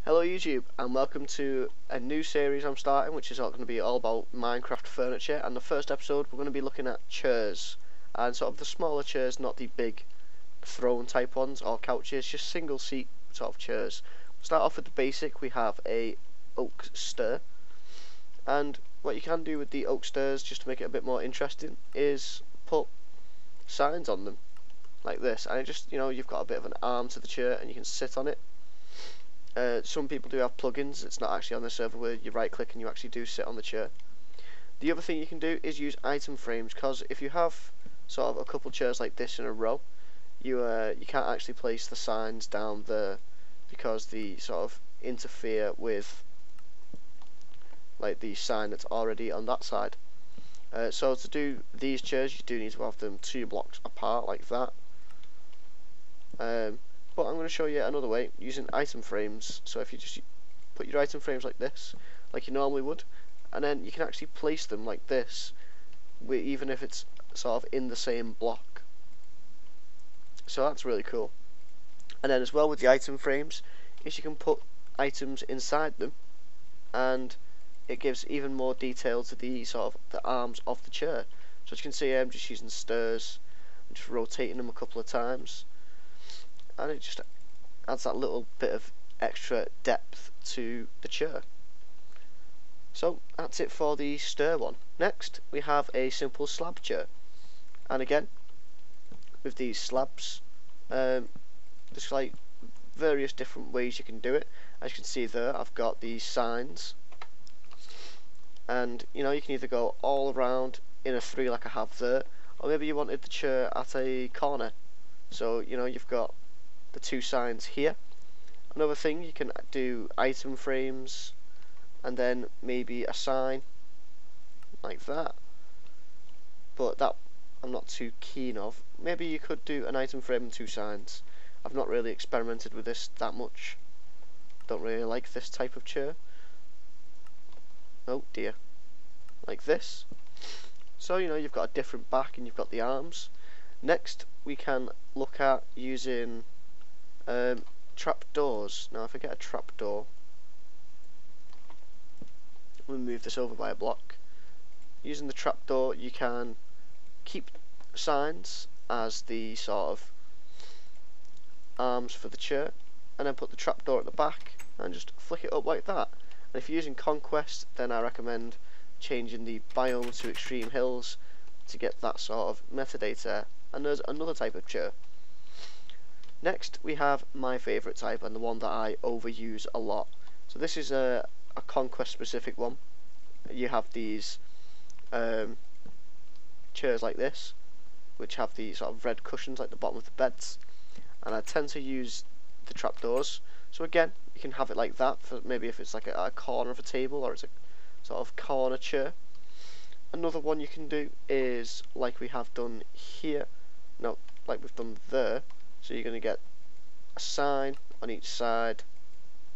Hello YouTube, and welcome to a new series I'm starting, which is going to be all about Minecraft furniture. And the first episode we're going to be looking at chairs, and sort of the smaller chairs, not the big throne type ones or couches, just single seat sort of chairs. We'll start off with the basic. We have a oak stair, and what you can do with the oak stairs, just to make it a bit more interesting, is put signs on them like this, and it just, you've got a bit of an arm to the chair and you can sit on it. Some people do have plugins. It's not actually on the server where you right click and you actually do sit on the chair. The other thing you can do is use item frames, because if you have sort of a couple chairs like this in a row, you can't actually place the signs down there because they sort of interfere with like the sign that's already on that side. So to do these chairs, you do need to have them 2 blocks apart like that. But I'm going to show you another way using item frames. So if you just put your item frames like this, like you normally would, and then you can actually place them like this, even if it's sort of in the same block. So that's really cool. And then as well with the item frames, is you can put items inside them, and it gives even more detail to the sort of the arms of the chair. So as you can see, I'm just using stairs and just rotating them a couple of times, and it just adds that little bit of extra depth to the chair. So that's it for the stair one. Next we have a simple slab chair, and again with these slabs, there's like various different ways you can do it. As you can see there, I've got these signs, and you can either go all around in a 3 like I have there, or maybe you wanted the chair at a corner, so you've got the 2 signs here. Another thing, you can do item frames and then maybe a sign like that, but that I'm not too keen of. Maybe you could do an item frame and 2 signs. I've not really experimented with this that much. Don't really like this type of chair. Oh dear. Like this. So you've got a different back and you've got the arms. Next we can look at using trapdoors. Now if I get a trapdoor, we'll move this over by a block. Using the trapdoor, you can keep signs as the sort of arms for the chair, and then put the trapdoor at the back and just flick it up like that. And if you're using Conquest, then I recommend changing the biome to extreme hills to get that sort of metadata. And there's another type of chair. Next we have my favourite type, and the one that I overuse a lot. So this is a Conquest specific one. You have these chairs like this, which have the sort of red cushions like the bottom of the beds, and I tend to use the trapdoors. So again, you can have it like that for maybe if it's like a corner of a table, or it's a sort of corner chair. Another one you can do is like we have done here, no, like we've done there. So you're going to get a sign on each side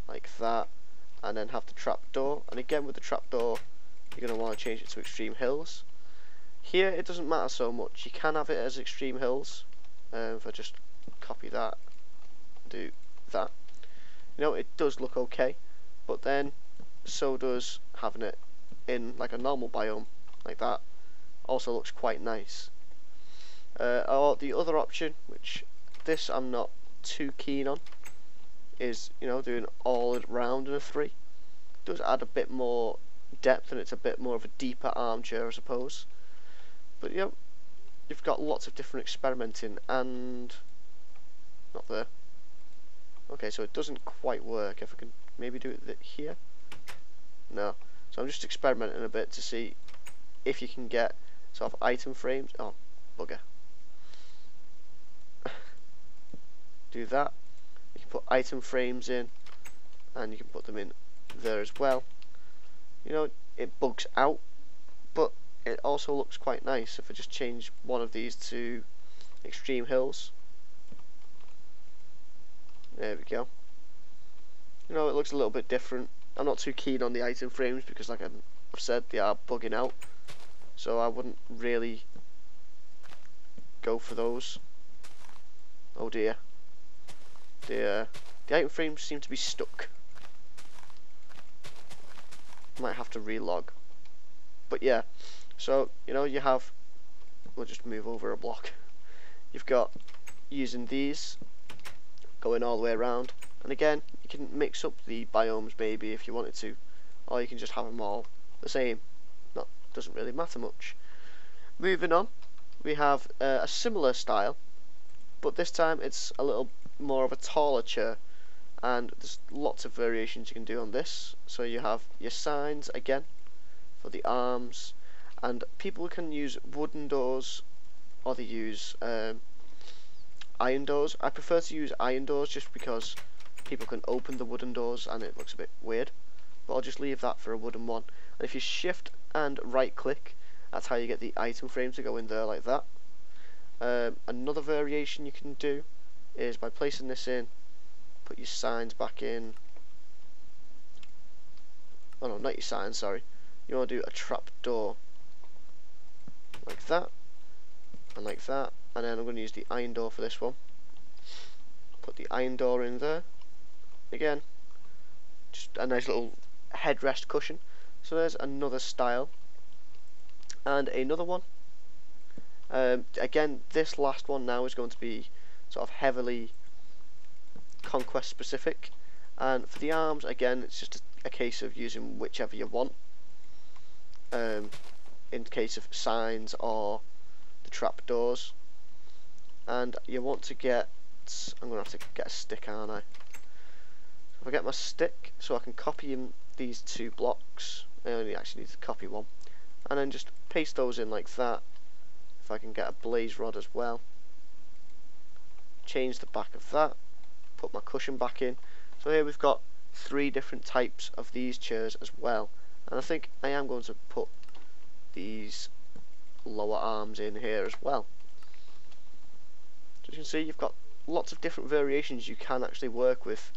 like that, and then have the trapdoor. And again with the trapdoor, you're going to want to change it to extreme hills. Here it doesn't matter so much. You can have it as extreme hills. If I just copy that, do that, it does look okay, but then so does having it in like a normal biome like that. Also looks quite nice. Or the other option, which this I'm not too keen on, is doing all around in a 3. It does add a bit more depth, and it's a bit more of a deeper armchair, I suppose. But you've got lots of different experimenting, and not there. Okay, so it doesn't quite work. If I can maybe do it here. No. So I'm just experimenting a bit to see if you can get sort of item frames. Oh, bugger. Do that. You can put item frames in, and you can put them in there as well. It bugs out, but it also looks quite nice. If I just change one of these to extreme hills, there we go. It looks a little bit different. I'm not too keen on the item frames because, like I've said, they are bugging out, so I wouldn't really go for those. Oh dear. The item frames seem to be stuck. Might have to relog. But yeah, so you know you have. We'll just move over a block. You've got using these, going all the way around, and again you can mix up the biomes maybe if you wanted to, or you can just have them all the same. That doesn't really matter much. Moving on, we have a similar style, but this time it's a little more of a taller chair, and there's lots of variations you can do on this. So you have your signs again for the arms, and people can use wooden doors or they use iron doors. I prefer to use iron doors just because people can open the wooden doors and it looks a bit weird, but I'll just leave that for a wooden one. And if you shift and right click, that's how you get the item frame to go in there like that. Another variation you can do is by placing this in, put your signs back in. Oh no, not your signs, sorry. You want to do a trap door like that and like that, and then I'm going to use the iron door for this one. Put the iron door in there again, just a nice little headrest cushion. So there's another style, and another one. Again, this last one now is going to be sort of heavily Conquest specific, and for the arms again it's just a case of using whichever you want. In case of signs or the trap doors, and you want to get, I'm going to have to get a stick, aren't I? If I get my stick so I can copy in these two blocks, I only actually need to copy one, and then just paste those in like that. If I can get a blaze rod as well, change the back of that, put my cushion back in. So here we've got 3 different types of these chairs as well, and I think I am going to put these lower arms in here as well. So as you can see, you've got lots of different variations you can actually work with.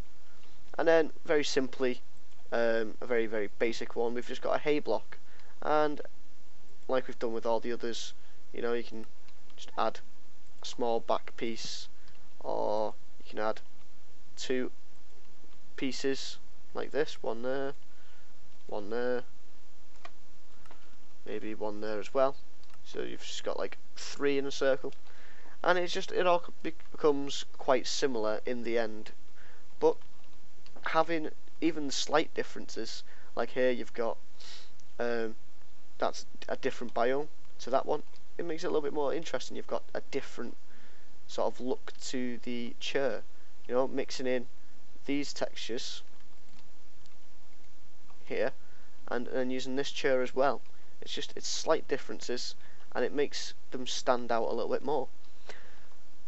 And then very simply, a very basic one, we've just got a hay block, and like we've done with all the others, you know, you can just add a small back piece, or you can add 2 pieces like this, one there, maybe one there as well. So you've just got like 3 in a circle, and it's just, it all becomes quite similar in the end. But having even slight differences, like here you've got that's a different biome to that one, it makes it a little bit more interesting. You've got a different sort of look to the chair, you know, mixing in these textures here and using this chair as well. It's slight differences, and it makes them stand out a little bit more.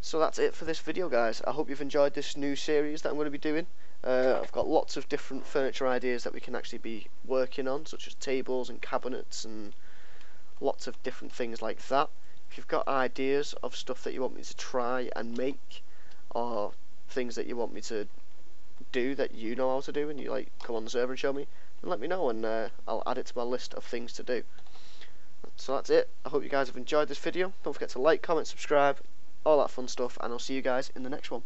So that's it for this video, guys. I hope you've enjoyed this new series that I'm going to be doing. I've got lots of different furniture ideas that we can actually be working on, such as tables and cabinets and lots of different things like that. If you've got ideas of stuff that you want me to try and make, or things that you want me to do that you know how to do and you like come on the server and show me, then let me know, and I'll add it to my list of things to do. So that's it. I hope you guys have enjoyed this video. Don't forget to like, comment, subscribe, all that fun stuff, and I'll see you guys in the next one.